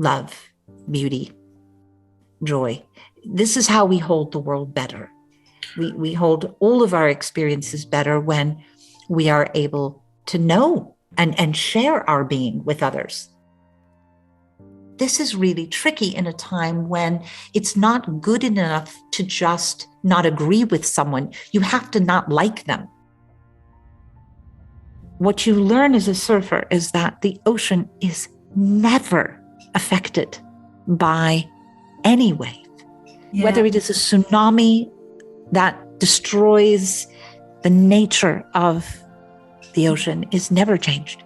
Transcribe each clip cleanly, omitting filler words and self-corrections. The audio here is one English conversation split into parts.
love, beauty, joy. This is how we hold the world better. We hold all of our experiences better when we are able to know and share our being with others. This is really tricky in a time when it's not good enough to just not agree with someone. You have to not like them. What you learn as a surfer is that the ocean is never affected by any wave. Yeah. Whether it is a tsunami that destroys the nature of the ocean is never changed.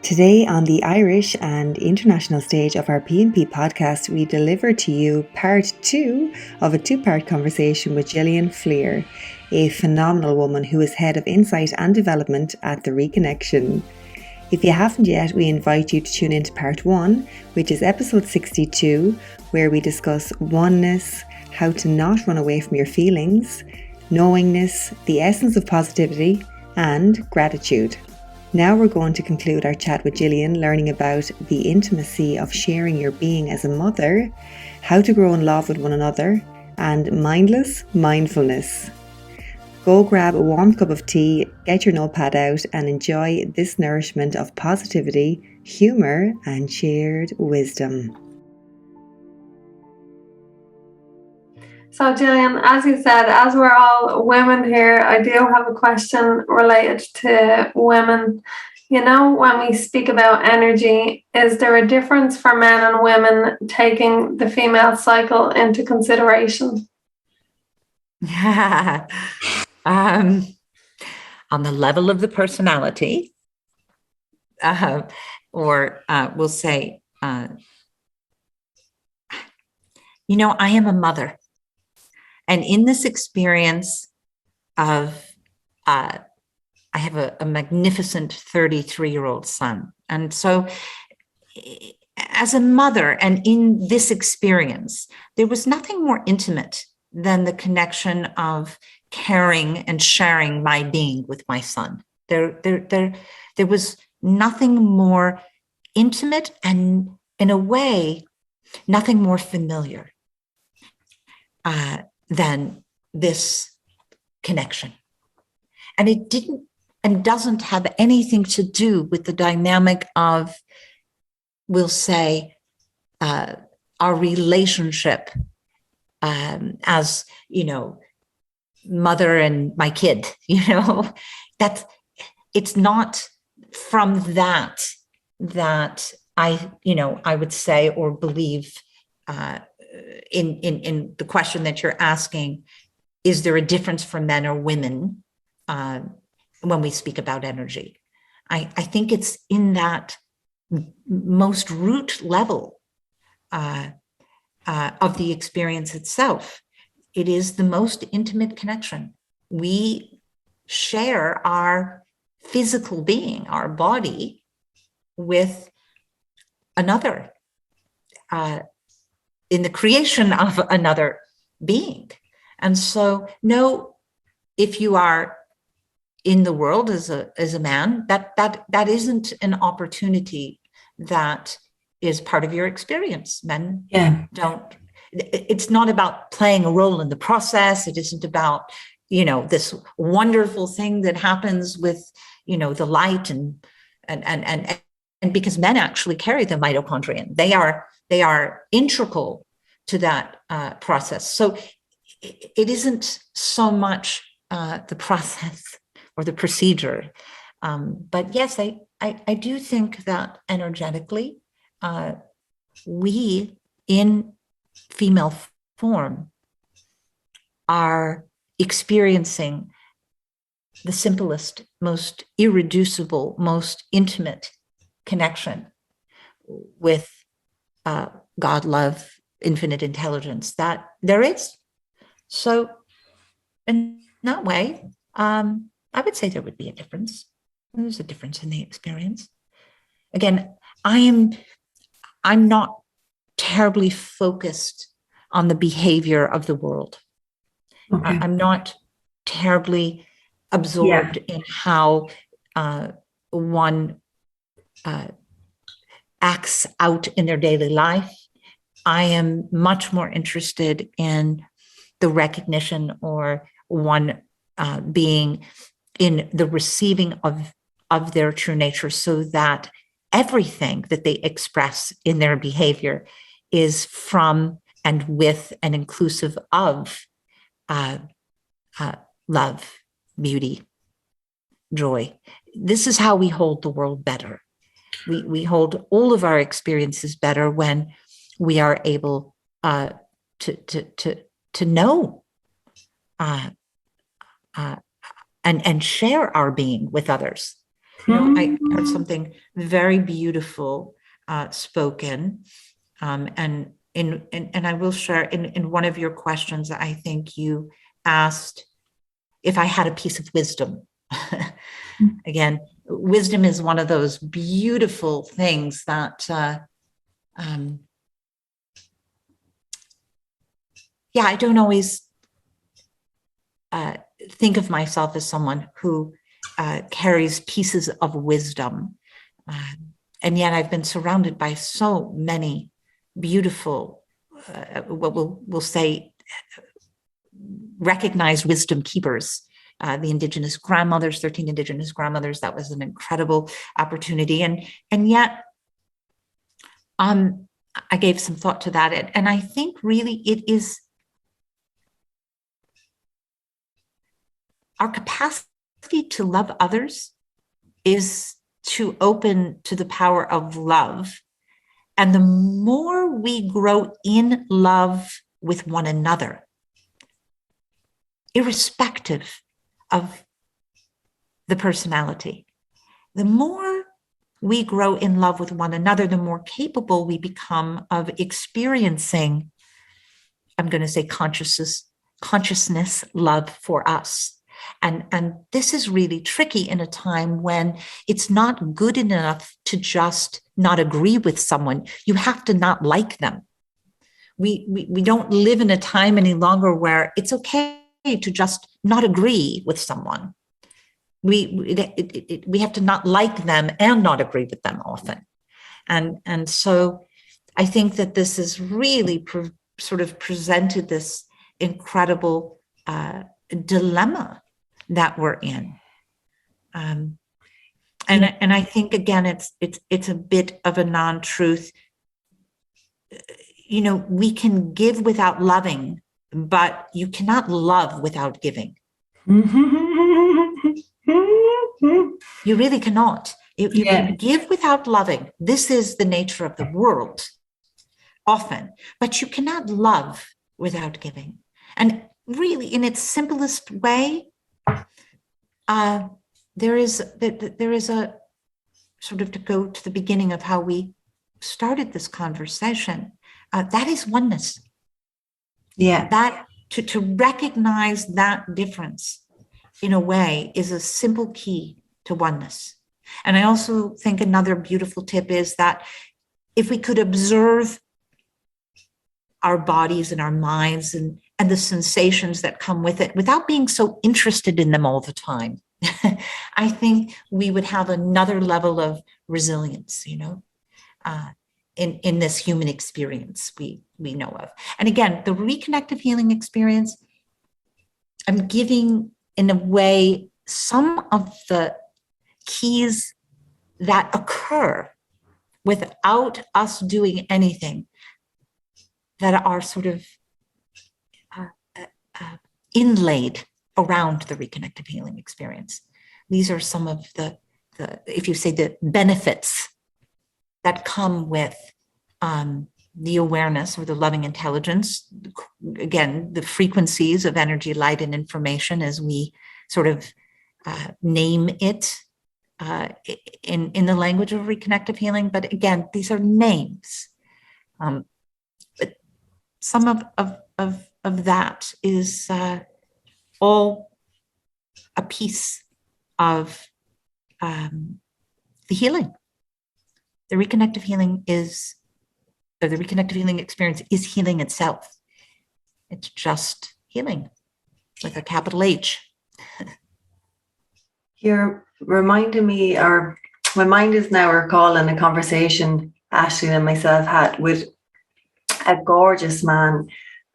Today on the Irish and international stage of our P&P podcast, we deliver to you part 2 of a 2-part conversation with Jillian Fleer, a phenomenal woman who is head of insight and development at the Reconnection. If you haven't yet, we invite you to tune into part 1, which is episode 62, where we discuss oneness, how to not run away from your feelings, knowingness, the essence of positivity, and gratitude. Now we're going to conclude our chat with Jillian, learning about the intimacy of sharing your being as a mother, how to grow in love with one another, and mindless mindfulness. Go grab a warm cup of tea, get your notepad out, and enjoy this nourishment of positivity, humour, and shared wisdom. So Jillian, as you said, as we're all women here, I do have a question related to women. You know, when we speak about energy, is there a difference for men and women taking the female cycle into consideration? On the level of the personality, we'll say, I am a mother. And in this experience of, I have a magnificent 33-year-old son. And so as a mother, and in this experience, there was nothing more intimate than the connection of caring and sharing my being with my son. There was nothing more intimate and, in a way, nothing more familiar than this connection. And it didn't and doesn't have anything to do with the dynamic of, we'll say, our relationship as, mother and my kid, that it's not from that I would say or believe in the question that you're asking, is there a difference for men or women when we speak about energy? I think it's in that most root level of the experience itself. It is the most intimate connection. We share our physical being, our body, with another, in the creation of another being. And so, no, if you are in the world as a man, that isn't an opportunity that is part of your experience. Men don't. It's not about playing a role in the process. It isn't about, this wonderful thing that happens with, the light and because men actually carry the mitochondria. They are integral to that process. So it isn't so much the process or the procedure. But yes, I do think that energetically, we in female form are experiencing the simplest, most irreducible, most intimate connection with God, love, infinite intelligence that there is. So in that way, I would say there would be a difference. There's a difference in the experience. Again, I'm not terribly focused on the behavior of the world. Okay. I'm not terribly absorbed in how one acts out in their daily life. I am much more interested in the recognition or one being in the receiving of their true nature, so that everything that they express in their behavior is from and with and inclusive of love, beauty, joy. This is how we hold the world better. We hold all of our experiences better when we are able to know and share our being with others. You know, I heard something very beautiful spoken, and I will share in one of your questions. I think you asked if I had a piece of wisdom. Again, wisdom is one of those beautiful things that, I don't always think of myself as someone who carries pieces of wisdom. And yet I've been surrounded by so many beautiful, what we'll say, recognized wisdom keepers. The Indigenous grandmothers, 13 Indigenous grandmothers, that was an incredible opportunity. And yet, I gave some thought to that. And I think really it is our capacity to love others is to open to the power of love. And the more we grow in love with one another, irrespective of the personality, the more we grow in love with one another, the more capable we become of experiencing, I'm going to say consciousness, love for us. And this is really tricky in a time when it's not good enough to just not agree with someone. You have to not like them. We don't live in a time any longer where it's okay to just not agree with someone. We have to not like them and not agree with them often. And so I think that this has really sort of presented this incredible dilemma that we're in. And I think, again, it's a bit of a non-truth. You know, we can give without loving, but you cannot love without giving. You really cannot. You can give without loving. This is the nature of the world often, but you cannot love without giving. And really, in its simplest way, there is a sort of, to go to the beginning of how we started this conversation, that is oneness. Yeah. That to recognize that difference in a way is a simple key to oneness. And I also think another beautiful tip is that if we could observe our bodies and our minds and the sensations that come with it without being so interested in them all the time, I think we would have another level of resilience, you know, in this human experience we know of. And again, the reconnective healing experience, I'm giving, in a way, some of the keys that occur without us doing anything, that are sort of inlaid around the reconnective healing experience. These are some of the if you say, the benefits that come with the awareness or the loving intelligence. Again, the frequencies of energy, light, and information, as we sort of name it in the language of reconnective healing. But again, these are names. But some of that is all a piece of the healing. The reconnective healing the reconnective healing experience is healing itself. It's just healing with a capital H. You're reminding me, or my mind is now recalling a conversation Ashley and myself had with a gorgeous man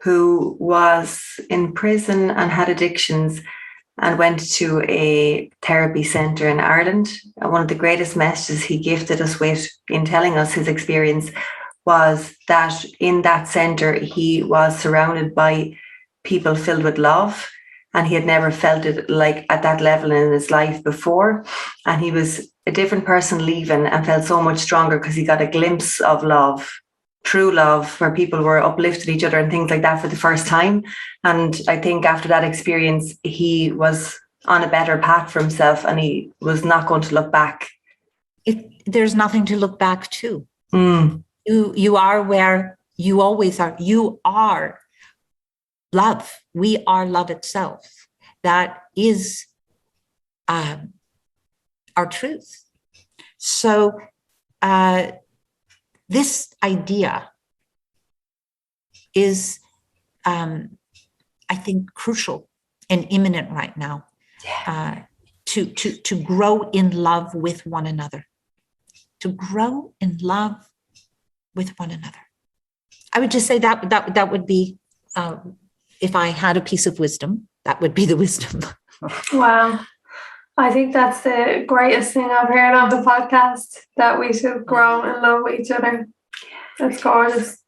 who was in prison and had addictions and went to a therapy centre in Ireland. And one of the greatest messages he gifted us with in telling us his experience was that in that centre he was surrounded by people filled with love, and he had never felt it like at that level in his life before. And he was a different person leaving and felt so much stronger because he got a glimpse of love, true love, where people were uplifting each other and things like that for the first time. And I think after that experience, he was on a better path for himself, and he was not going to look back. There's nothing to look back to. Mm. You are where you always are. You are love. We are love itself. That is our truth. So this idea is, I think, crucial and imminent right now. To grow in love with one another. To grow in love with one another. I would just say that would be, if I had a piece of wisdom, that would be the wisdom. Wow. I think that's the greatest thing I've heard on the podcast, that we should grow in love with each other. That's gorgeous.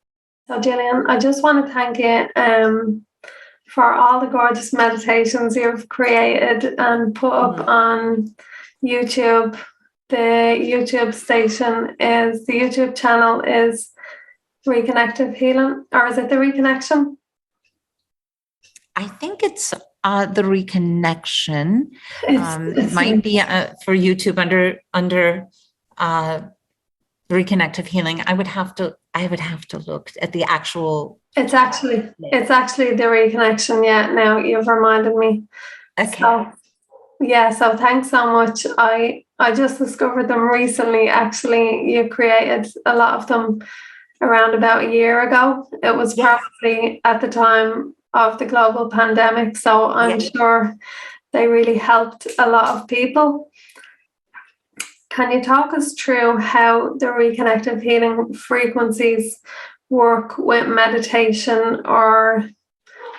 So Jillian, I just want to thank you for all the gorgeous meditations you've created and put up on YouTube. The YouTube channel is Reconnective Healing, or is it the Reconnection? I think it's the Reconnection. It might be for YouTube under Reconnective Healing. I would have to look at the actual. It's actually the Reconnection. Yeah, now you've reminded me. Okay. So thanks so much. I just discovered them recently. Actually, you created a lot of them around about a year ago. It was probably at the time of the global pandemic, so I'm sure they really helped a lot of people. Can you talk us through how the Reconnective Healing frequencies work with meditation, or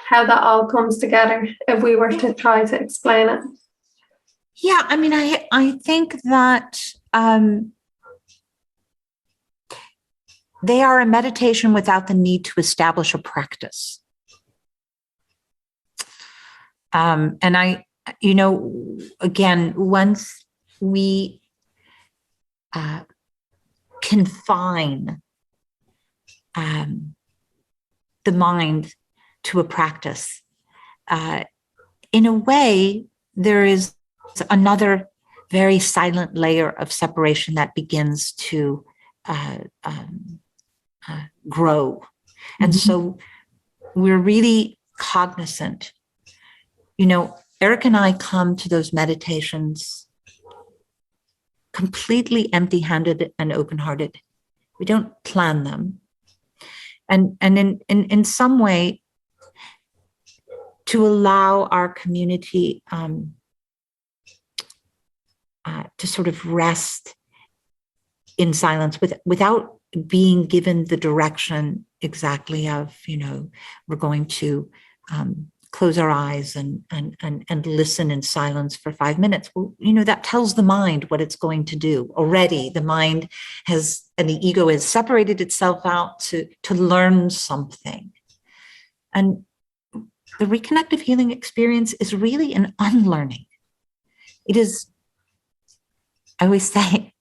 how that all comes together, if we were to try to explain it? Yeah, I mean, I think that they are a meditation without the need to establish a practice. And again, once we confine the mind to a practice, in a way, there is another very silent layer of separation that begins to grow. And so we're really cognizant. Eric and I come to those meditations completely empty-handed and open-hearted. We don't plan them. And in some way, to allow our community to sort of rest in silence without being given the direction exactly of, we're going to close our eyes and listen in silence for 5 minutes. Well, that tells the mind what it's going to do. Already the mind and the ego has separated itself out to learn something. And the Reconnective Healing experience is really an unlearning. It is, I always say,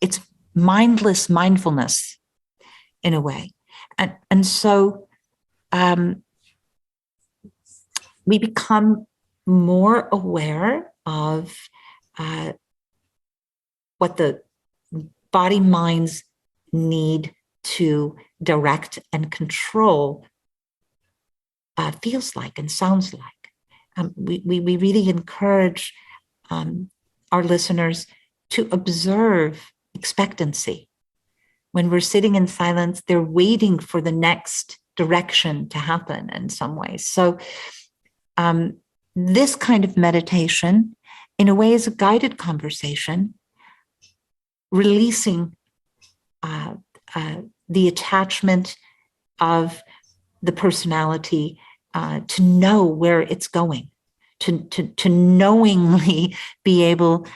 it's mindless mindfulness in a way. And so we become more aware of what the body minds need to direct and control feels like and sounds like. We really encourage our listeners to observe expectancy. When we're sitting in silence, they're waiting for the next direction to happen in some ways. So this kind of meditation, in a way, is a guided conversation, releasing the attachment of the personality to know where it's going, to knowingly be able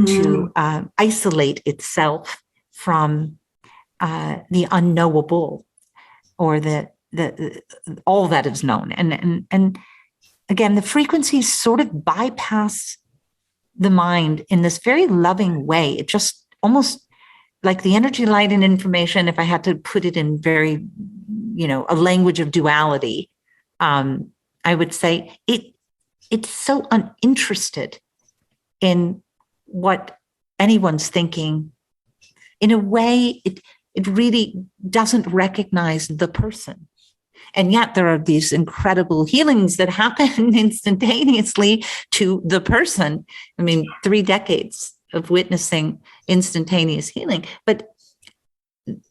to isolate itself from the unknowable, or the all that is known. And again, the frequencies sort of bypass the mind in this very loving way. It just almost like the energy, light, and information, if I had to put it in very, a language of duality, I would say it's so uninterested in what anyone's thinking. In a way, it really doesn't recognize the person. And yet there are these incredible healings that happen instantaneously to the person. I mean, 3 decades of witnessing instantaneous healing. But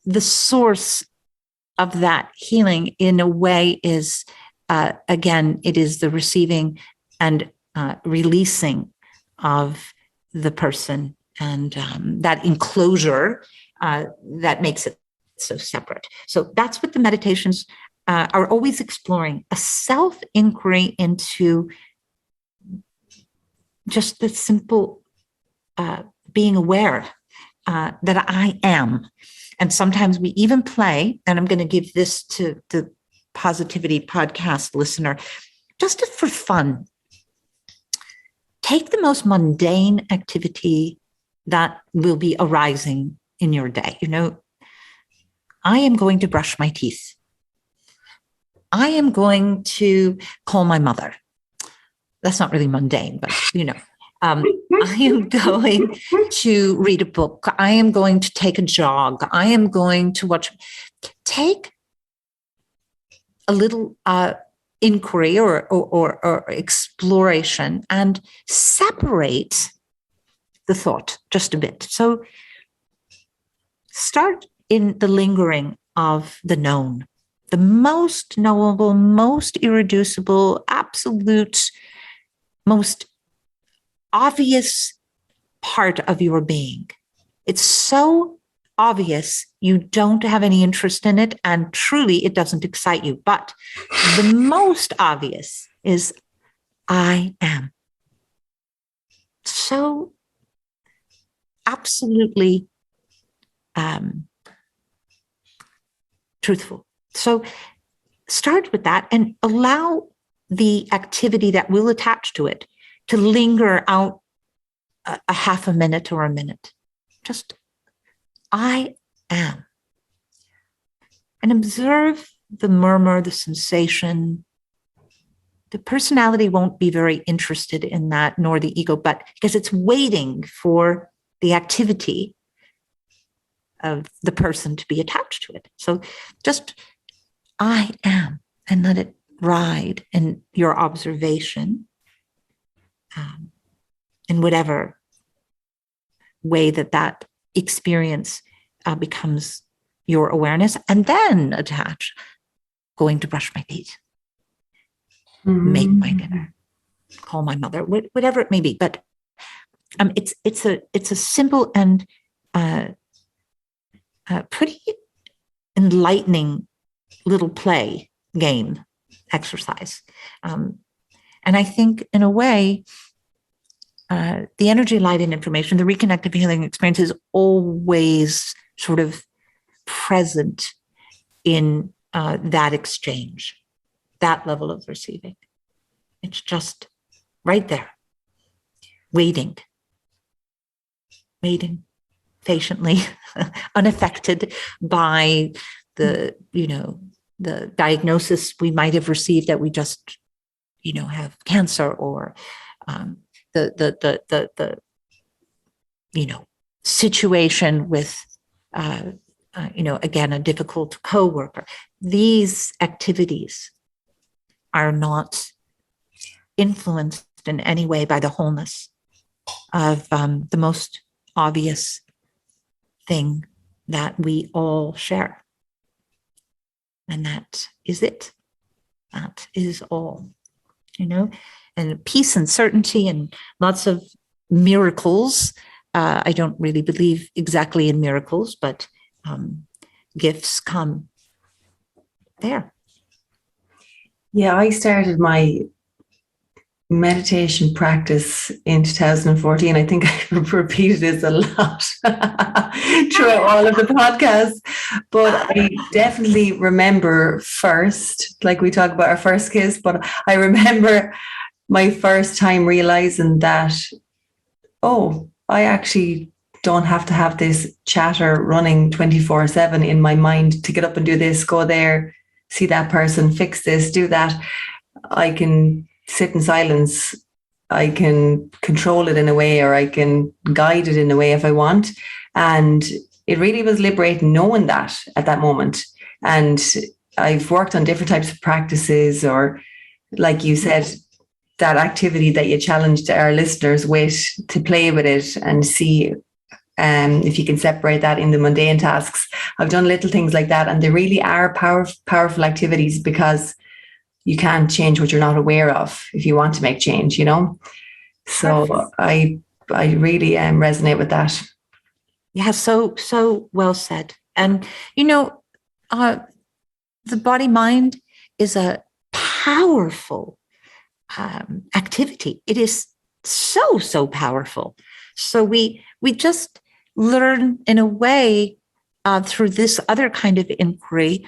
the source of that healing, in a way, is, again, it is the receiving and releasing of the person, and that enclosure that makes it so separate. So that's what the meditations are always exploring, a self-inquiry into just the simple being aware that I am. And sometimes we even play, and I'm going to give this to the Positivity Podcast listener, just for fun. Take the most mundane activity that will be arising in your day. I am going to brush my teeth. I am going to call my mother. That's not really mundane, but I am going to read a book. I am going to take a jog. I am going to watch. Take a little inquiry or exploration and separate the thought just a bit. So start in the lingering of the known, the most knowable, most irreducible, absolute, most obvious part of your being. It's so obvious you don't have any interest in it, and truly it doesn't excite you. But the most obvious is I am. So absolutely truthful. So start with that and allow the activity that will attach to it to linger out a half a minute or a minute. Just, I am. And observe the murmur, the sensation. The personality won't be very interested in that, nor the ego, but because it's waiting for the activity of the person to be attached to it. So just, I am, and let it ride in your observation in whatever way that experience becomes your awareness, and then attach going to brush my teeth, make my dinner, call my mother, whatever it may be. But it's a simple and pretty enlightening little play game exercise. And I think in a way, the energy, light, and information, the reconnective healing experience is always sort of present in that exchange, that level of receiving. It's just right there, waiting patiently, unaffected by the diagnosis we might have received that we just, have cancer, or the situation with, again, a difficult coworker. These activities are not influenced in any way by the wholeness of the most obvious thing that we all share. And that is it. That is all, and peace and certainty and lots of miracles. I don't really believe exactly in miracles, but gifts come there. Yeah, I started my meditation practice in 2014. I think I've repeated this a lot throughout all of the podcasts, but I definitely remember first, like we talk about our first kiss, but I remember my first time realizing that, oh, I actually don't have to have this chatter running 24/7 in my mind to get up and do this, go there, see that person, fix this, do that. I can sit in silence. I can control it in a way, or I can guide it in a way if I want. And it really was liberating knowing that at that moment. And I've worked on different types of practices, or like you said, that activity that you challenged our listeners with, to play with it and see if you can separate that in the mundane tasks. I've done little things like that, and they really are powerful activities, because you can't change what you're not aware of if you want to make change, you know? So perfect. I really resonate with that. Yeah, so well said. And, you know, the body-mind is a powerful activity. It is so powerful. So we just learn in a way through this other kind of inquiry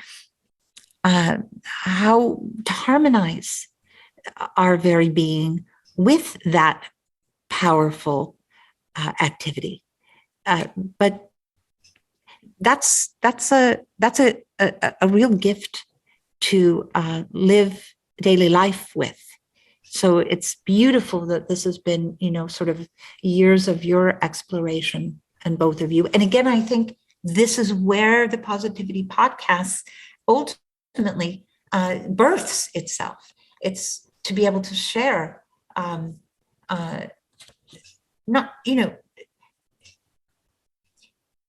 how to harmonize our very being with that powerful activity. But that's a real gift to live daily life with. So it's beautiful that this has been, you know, sort of years of your exploration, and both of you. And again, I think this is where the Positivity Podcast ultimately births itself. It's to be able to share, not, you know,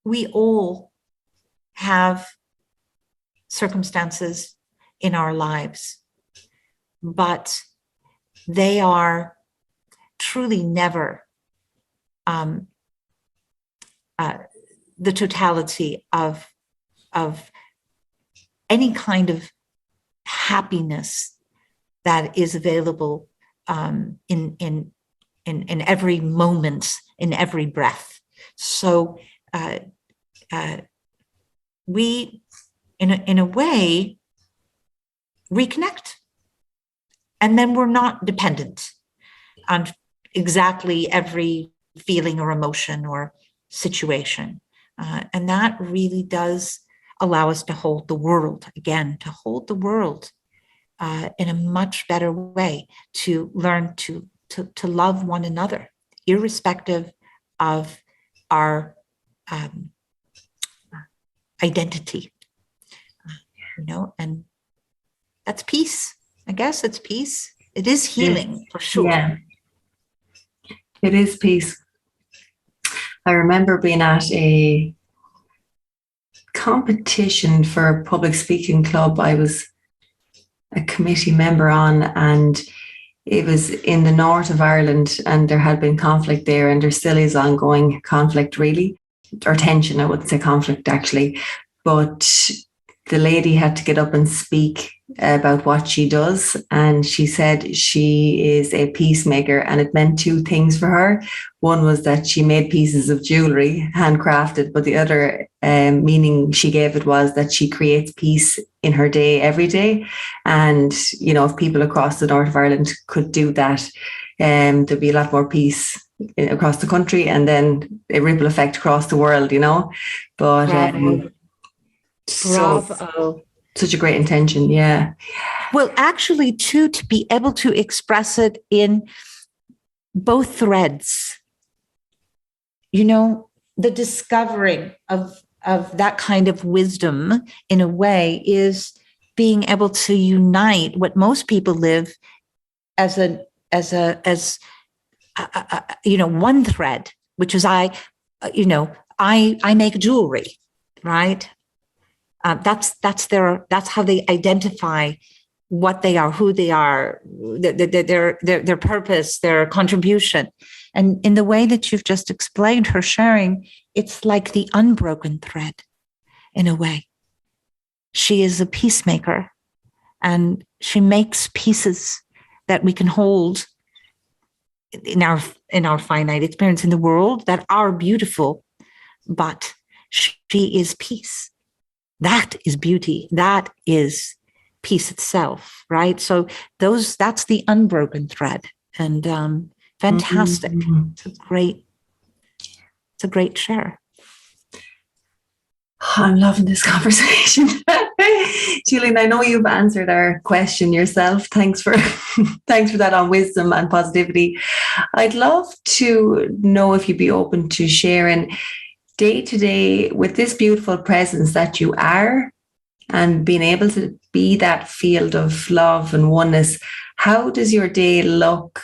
we all have circumstances in our lives, but they are truly never the totality of any kind of happiness that is available in every moment, in every breath. So we, in a way, reconnect. And then we're not dependent on exactly every feeling or emotion or situation. And that really does allow us to hold the world, again, to hold the world in a much better way, to learn to love one another, irrespective of our identity, you know, and that's peace. I guess it's peace. It is healing, for sure. Yeah, it is peace. I remember being at a competition for a public speaking club I was a committee member on, and it was in the north of Ireland, and there had been conflict there, and there still is ongoing conflict, really, or tension. I wouldn't say conflict, actually, but the lady had to get up and speak about what she does, and she said she is a peacemaker, and it meant two things for her. One was that she made pieces of jewelry, handcrafted, but the other meaning she gave it was that she creates peace in her day, every day. And, you know, if people across the north of Ireland could do that, there'd be a lot more peace across the country, and then a ripple effect across the world, you know. But bravo. Such a great intention, yeah. Well, actually, too, to be able to express it in both threads, you know, the discovering of that kind of wisdom, in a way, is being able to unite what most people live as you know, one thread, which is I make jewelry, right? That's how they identify what they are, who they are, their purpose, their contribution. And in the way that you've just explained her sharing, it's like the unbroken thread. in a way. She is a peacemaker, and she makes pieces that we can hold in our finite experience in the world that are beautiful, but she is peace. That is beauty. That is peace itself, right? So that's the unbroken thread, and fantastic. Mm-hmm. It's a great share. I'm loving this conversation. Jillian, I know you've answered our question yourself. Thanks for that on wisdom and positivity. I'd love to know if you'd be open to sharing day to day with this beautiful presence that you are, and being able to be that field of love and oneness. How does your day look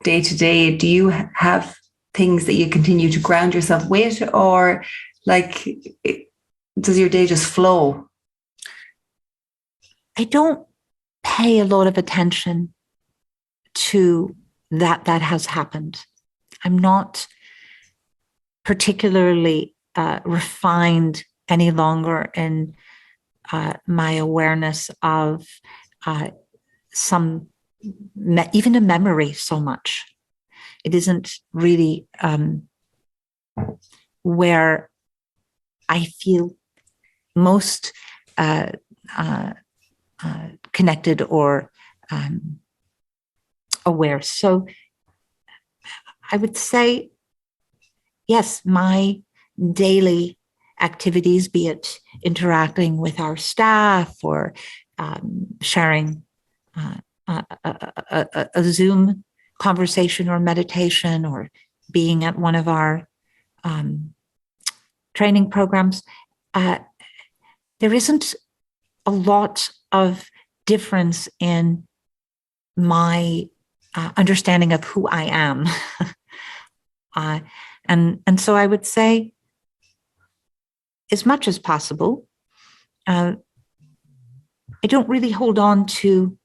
day to day? Do you have things that you continue to ground yourself with, or does your day just flow? I don't pay a lot of attention to that has happened. I'm not particularly refined any longer in my awareness of even a memory so much. It isn't really where I feel most connected or aware. So I would say, yes, my daily activities, be it interacting with our staff or sharing a Zoom conversation or meditation, or being at one of our training programs, there isn't a lot of difference in my understanding of who I am. And so I would say, as much as possible, I don't really hold on to,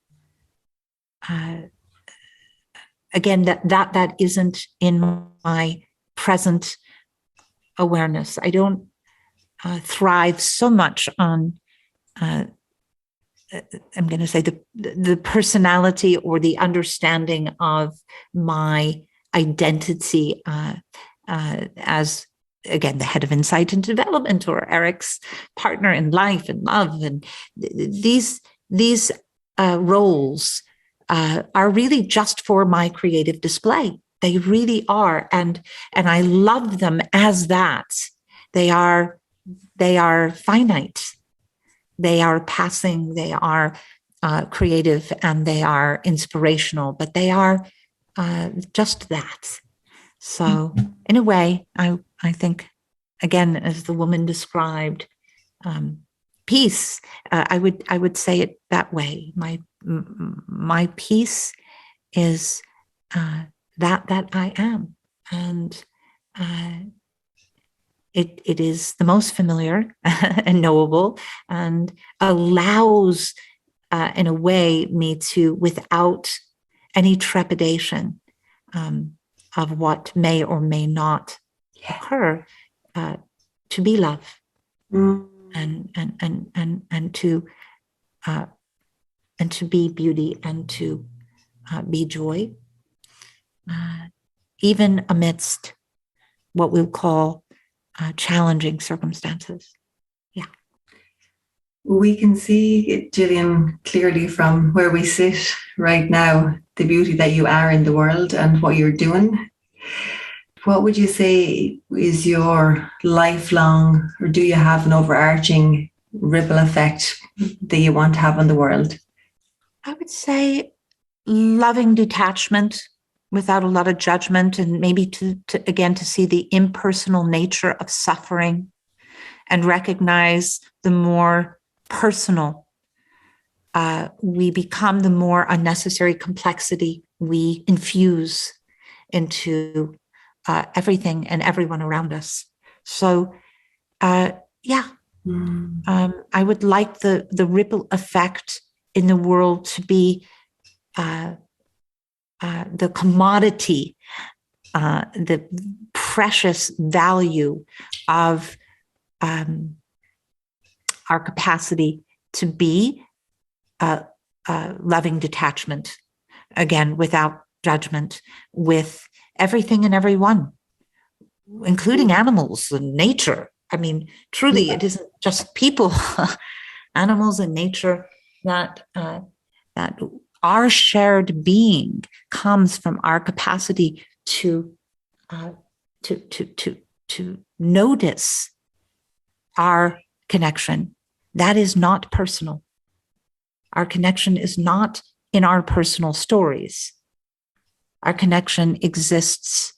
again, that isn't in my present awareness. I don't thrive so much on, I'm going to say, the personality or the understanding of my identity as, again, the head of insight and development, or Eric's partner in life and love. And these roles are really just for my creative display. They really are. And I love them as that. They are finite. They are passing. They are creative, and they are inspirational, but they are just that. So in a way, I think, again, as the woman described, peace, I would say it that way. My peace is that I am. And it is the most familiar and knowable, and allows, in a way, me to, without any trepidation of what may or may not occur, to be love, and to be beauty, and to be joy, even amidst what we'll call challenging circumstances. Yeah. We can see, Jillian, clearly from where we sit right now, the beauty that you are in the world and what you're doing. What would you say is your lifelong, or do you have an overarching ripple effect that you want to have on the world? I would say loving detachment without a lot of judgment, and maybe to see the impersonal nature of suffering, and recognize the more personal we become, the more unnecessary complexity we infuse into everything and everyone around us. So, I would like the ripple effect in the world to be the commodity, the precious value of our capacity to be loving detachment, again, without judgment, with everything and everyone, including animals and nature. I mean, truly, it isn't just people, animals and nature, that our shared being comes from our capacity to notice our connection. That is not personal. Our connection is not in our personal stories. Our connection exists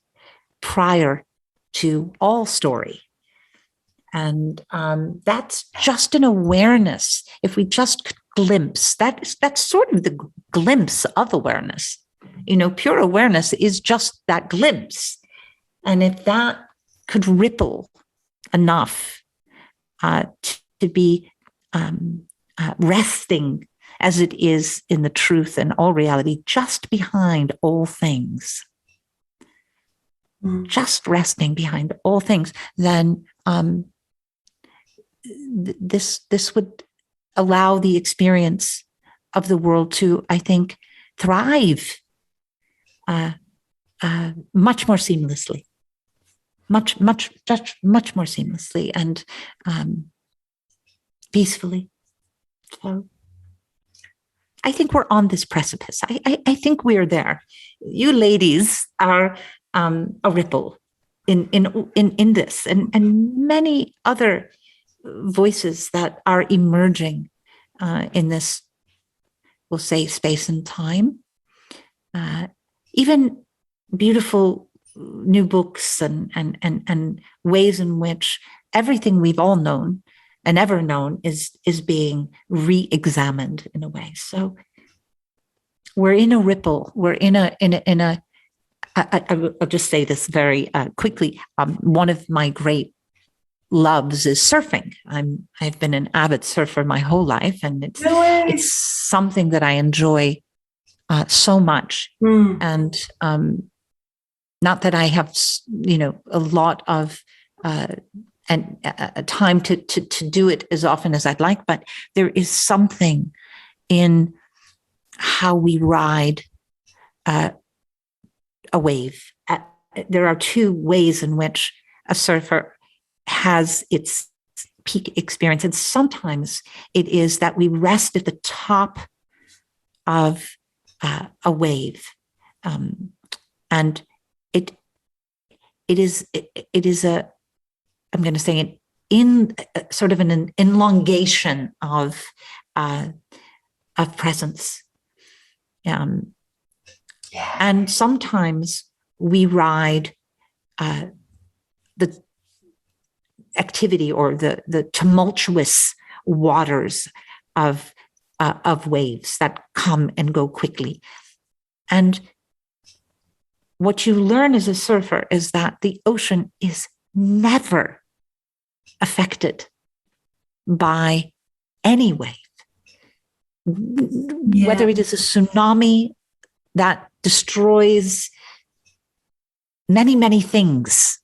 prior to all story. And that's just an awareness. If we just glimpse, that's sort of the glimpse of awareness. Pure awareness is just that glimpse. And if that could ripple enough to be resting as it is in the truth and all reality, just behind all things, just resting behind all things, then this would allow the experience of the world to, I think, thrive much more seamlessly, much more seamlessly and peacefully. So I think we're on this precipice. I think we're there. You ladies are a ripple in this, and many other voices that are emerging in this, we'll say, space and time. Even beautiful new books and ways in which everything we've all known and ever known is being re-examined in a way. So we're in a ripple. We're in a. I'll just say this very quickly. One of my great loves is surfing. I've been an avid surfer my whole life, and it's something that I enjoy so much. And not that I have a lot of time to do it as often as I'd like, but there is something in how we ride a wave. There are two ways in which a surfer has its peak experience. And sometimes it is that we rest at the top of a wave. And it is I'm going to say it in sort of an elongation of presence. And sometimes we ride the activity or the tumultuous waters of waves that come and go quickly. And what you learn as a surfer is that the ocean is never affected by any wave. Whether it is a tsunami that destroys many, many things,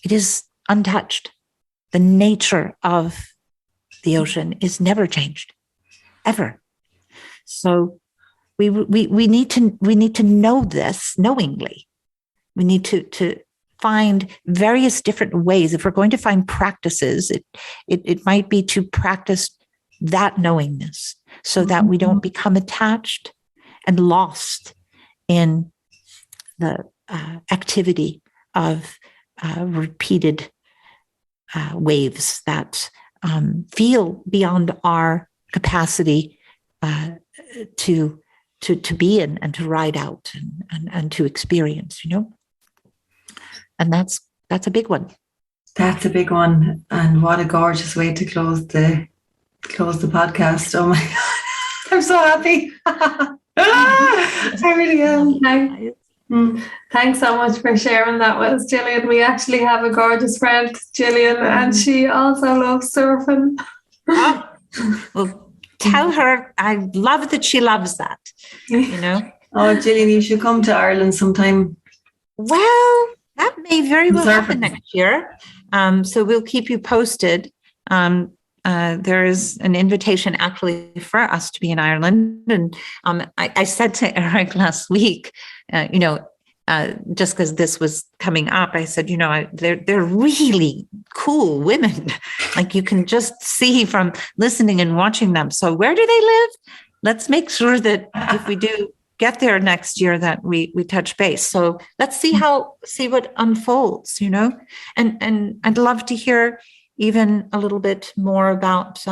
it is untouched. The nature of the ocean is never changed, ever. So we need to know this knowingly. We need to find various different ways. If we're going to find practices, it might be to practice that knowingness so that we don't become attached and lost in the activity of repeated waves that feel beyond our capacity to be in and to ride out and to experience, and that's a big one. That's a big one, and what a gorgeous way to close the podcast. Oh my God, I'm so happy. I really am. Thanks so much for sharing that with us, Jillian. We actually have a gorgeous friend, Jillian, and she also loves surfing. Oh, well, tell her I love that she loves that, Oh, Jillian, you should come to Ireland sometime. Well, that may very well happen next year. So we'll keep you posted. there is an invitation actually for us to be in Ireland. And I said to Eric last week, just because this was coming up, I said, they're really cool women. Like you can just see from listening and watching them. So where do they live? Let's make sure that if we do get there next year, that we touch base. So let's see what unfolds, and I'd love to hear even a little bit more about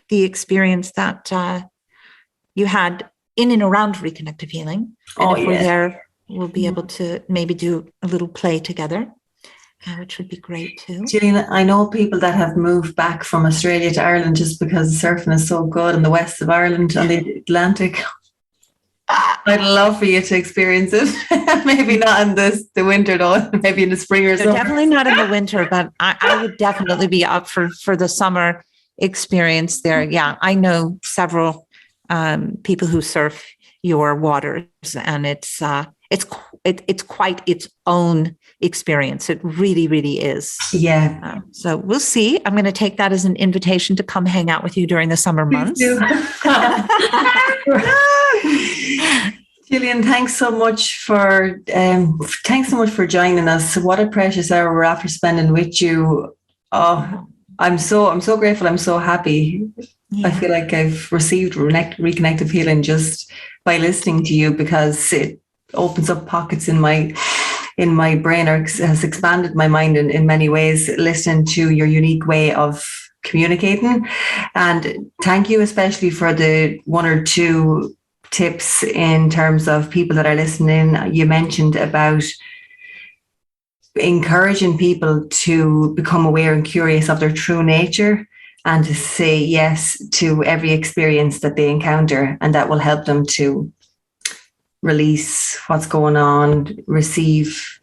the experience that you had in and around Reconnective Healing. And if we're there, we'll be able to maybe do a little play together, which would be great too. Jillian, I know people that have moved back from Australia to Ireland just because surfing is so good in the west of Ireland on the Atlantic. I'd love for you to experience it. Maybe not in the winter though, maybe in the spring or summer. Definitely not in the winter, but I would definitely be up for the summer experience there. Yeah, I know several people who surf your waters, and it's quite its own experience. It really, really is. Yeah. So we'll see. I'm going to take that as an invitation to come hang out with you during the summer months. Jillian, thanks so much for joining us. What a precious hour we're after spending with you. Oh, I'm so grateful. I'm so happy. Yeah. I feel like I've received Reconnective Healing just by listening to you, because it opens up pockets in my brain, or has expanded my mind in many ways, listening to your unique way of communicating. And thank you especially for the one or two tips in terms of people that are listening. You mentioned about encouraging people to become aware and curious of their true nature, and to say yes to every experience that they encounter, and that will help them to release what's going on, receive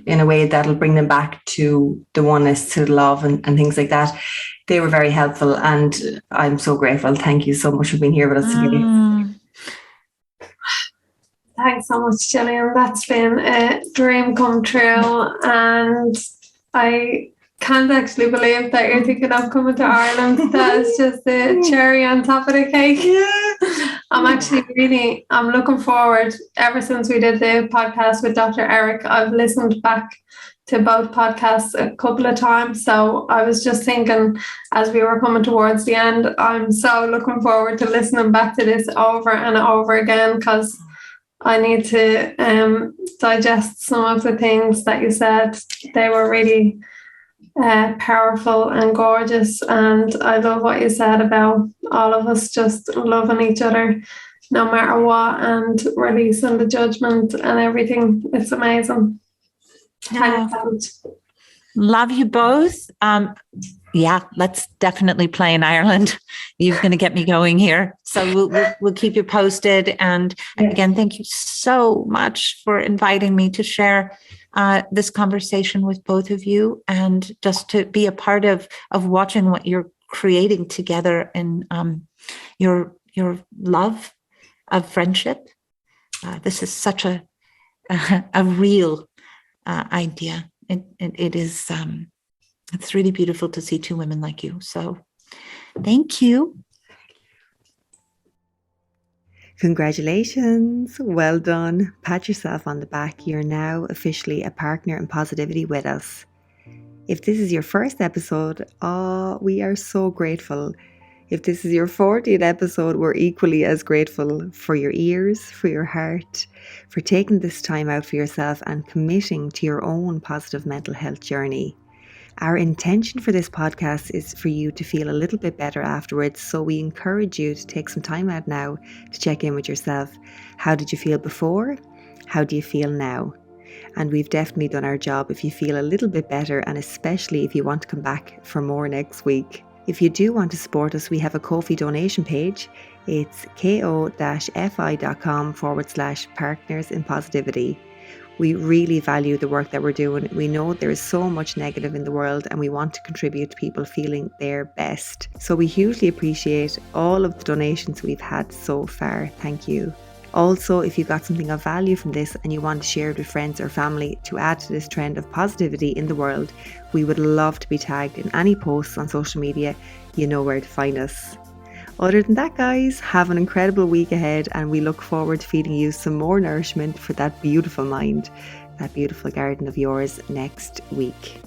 in a way that'll bring them back to the oneness, to love and things like that. They were very helpful, and I'm so grateful. Thank you so much for being here with us today. Thanks so much, Jillian. That's been a dream come true, and I can't actually believe that you're thinking of coming to Ireland. That's just the cherry on top of the cake. Yeah. I'm looking forward. Ever since we did the podcast with Dr. Eric, I've listened back to both podcasts a couple of times. So I was just thinking, as we were coming towards the end, I'm so looking forward to listening back to this over and over again, because I need to digest some of the things that you said. They were really powerful and gorgeous, and I love what you said about all of us just loving each other no matter what, and releasing the judgment and everything. It's amazing. Love you both. Let's definitely play in Ireland. You're going to get me going here, so we'll keep you posted. And again, thank you so much for inviting me to share this conversation with both of you, and just to be a part of watching what you're creating together in your love of friendship. This is such a real idea. It is. It's really beautiful to see two women like you. So, thank you. Congratulations. Well done. Pat yourself on the back. You're now officially a partner in positivity with us. If this is your first episode, we are so grateful. If this is your 40th episode, we're equally as grateful for your ears, for your heart, for taking this time out for yourself and committing to your own positive mental health journey. Our intention for this podcast is for you to feel a little bit better afterwards, so we encourage you to take some time out now to check in with yourself. How did you feel before? How do you feel now? And we've definitely done our job if you feel a little bit better, and especially if you want to come back for more next week. If you do want to support us, we have a Ko-fi donation page. It's ko-fi.com/partners in positivity. We really value the work that we're doing. We know there is so much negative in the world, and we want to contribute to people feeling their best. So we hugely appreciate all of the donations we've had so far. Thank you. Also, if you got something of value from this and you want to share it with friends or family to add to this trend of positivity in the world, we would love to be tagged in any posts on social media. You know where to find us. Other than that, guys, have an incredible week ahead, and we look forward to feeding you some more nourishment for that beautiful mind, that beautiful garden of yours next week.